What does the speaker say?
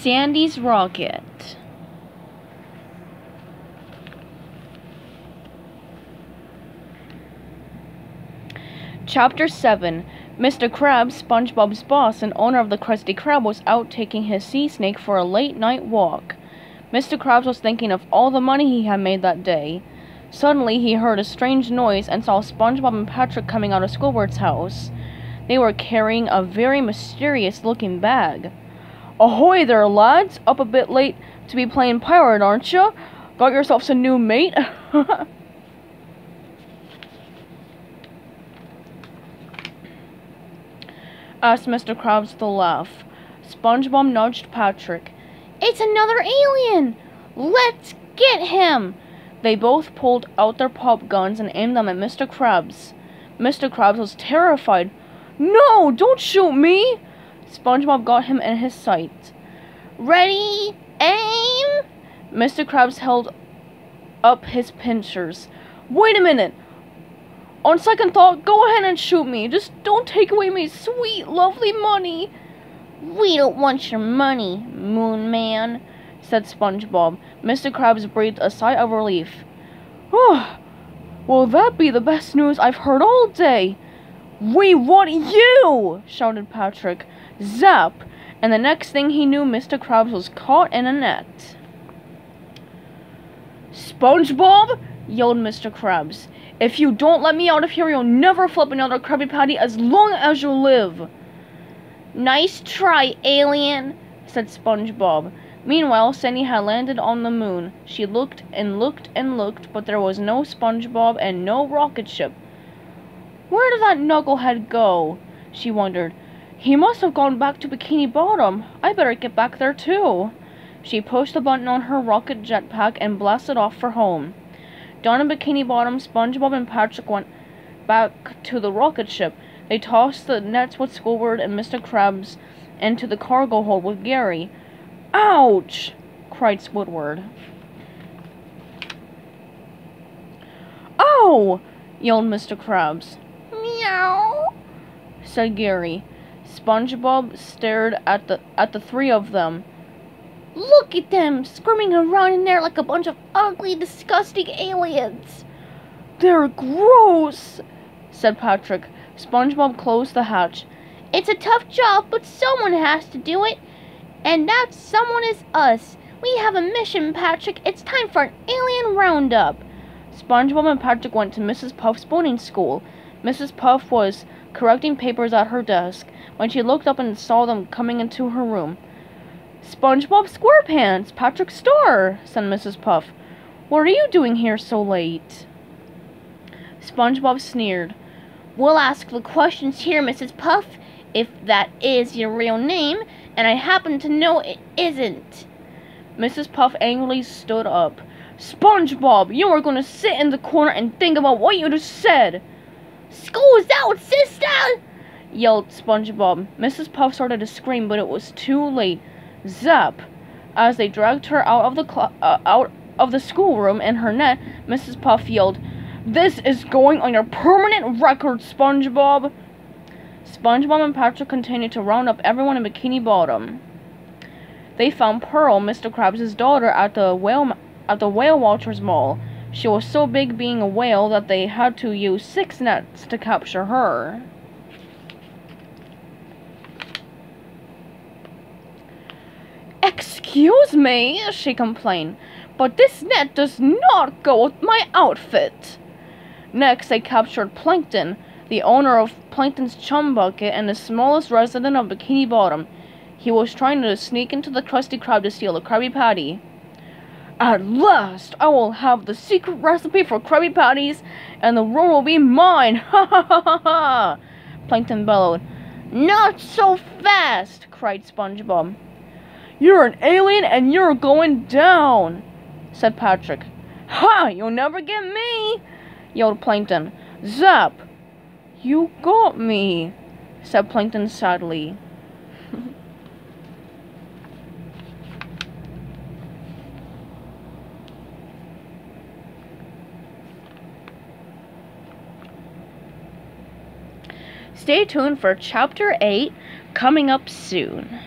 Sandy's rocket. Chapter 7. Mr. Krabs, SpongeBob's boss and owner of the Krusty Krab, was out taking his sea snake for a late-night walk. Mr. Krabs was thinking of all the money he had made that day. Suddenly, he heard a strange noise and saw SpongeBob and Patrick coming out of Squidward's house. They were carrying a very mysterious-looking bag. "Ahoy there, lads! Up a bit late to be playing pirate, aren't you? Got yourselves a new mate?" asked Mr. Krabs with a laugh. SpongeBob nudged Patrick. "It's another alien! Let's get him!" They both pulled out their pop guns and aimed them at Mr. Krabs. Mr. Krabs was terrified. "No, don't shoot me!" SpongeBob got him in his sight. "Ready, aim!" Mr. Krabs held up his pincers. "Wait a minute! On second thought, go ahead and shoot me. Just don't take away my sweet, lovely money." "We don't want your money, Moon Man," said SpongeBob. Mr. Krabs breathed a sigh of relief. "Oh, will that be the best news I've heard all day?" "We want you!" shouted Patrick. Zap! And the next thing he knew, Mr. Krabs was caught in a net. "SpongeBob!" yelled Mr. Krabs. "If you don't let me out of here, you'll never flip another Krabby Patty as long as you live." "Nice try, alien," said SpongeBob. Meanwhile, Sandy had landed on the moon. She looked and looked and looked, but there was no SpongeBob and no rocket ship. "Where did that knucklehead go?" she wondered. "He must have gone back to Bikini Bottom. I better get back there too." She pushed the button on her rocket jetpack and blasted off for home. Down in Bikini Bottom, SpongeBob and Patrick went back to the rocket ship. They tossed the nets with Squidward and Mr. Krabs into the cargo hold with Gary. "Ouch!" cried Squidward. "Ow!" yelled Mr. Krabs. "Meow," said Gary. SpongeBob stared at the three of them. "Look at them, squirming around in there like a bunch of ugly, disgusting aliens." "They're gross," said Patrick. SpongeBob closed the hatch. "It's a tough job, but someone has to do it. And that someone is us. We have a mission, Patrick. It's time for an alien roundup." SpongeBob and Patrick went to Mrs. Puff's boarding school. Mrs. Puff was correcting papers at her desk when she looked up and saw them coming into her room. "SpongeBob SquarePants, Patrick Star," said Mrs. Puff. "What are you doing here so late?" SpongeBob sneered. "We'll ask the questions here, Mrs. Puff, if that is your real name, and I happen to know it isn't." Mrs. Puff angrily stood up. "SpongeBob, you are going to sit in the corner and think about what you just said." "School's out, sister!" yelled SpongeBob. Mrs. Puff started to scream, but it was too late. Zap! As they dragged her out of the schoolroom in her net, Mrs. Puff yelled, "This is going on your permanent record, SpongeBob!" SpongeBob and Patrick continued to round up everyone in Bikini Bottom. They found Pearl, Mr. Krabs' daughter, at the Whale Watchers Mall. She was so big being a whale that they had to use 6 nets to capture her. "Excuse me," she complained, "but this net does not go with my outfit." Next, they captured Plankton, the owner of Plankton's Chum Bucket and the smallest resident of Bikini Bottom. He was trying to sneak into the Krusty Krab to steal a Krabby Patty. "At last, I will have the secret recipe for Krabby Patties, and the room will be mine! Ha ha ha ha ha!" Plankton bellowed. "Not so fast!" cried SpongeBob. "You're an alien and you're going down," said Patrick. "Ha! You'll never get me!" yelled Plankton. Zap! "You got me," said Plankton sadly. Stay tuned for Chapter 8 coming up soon.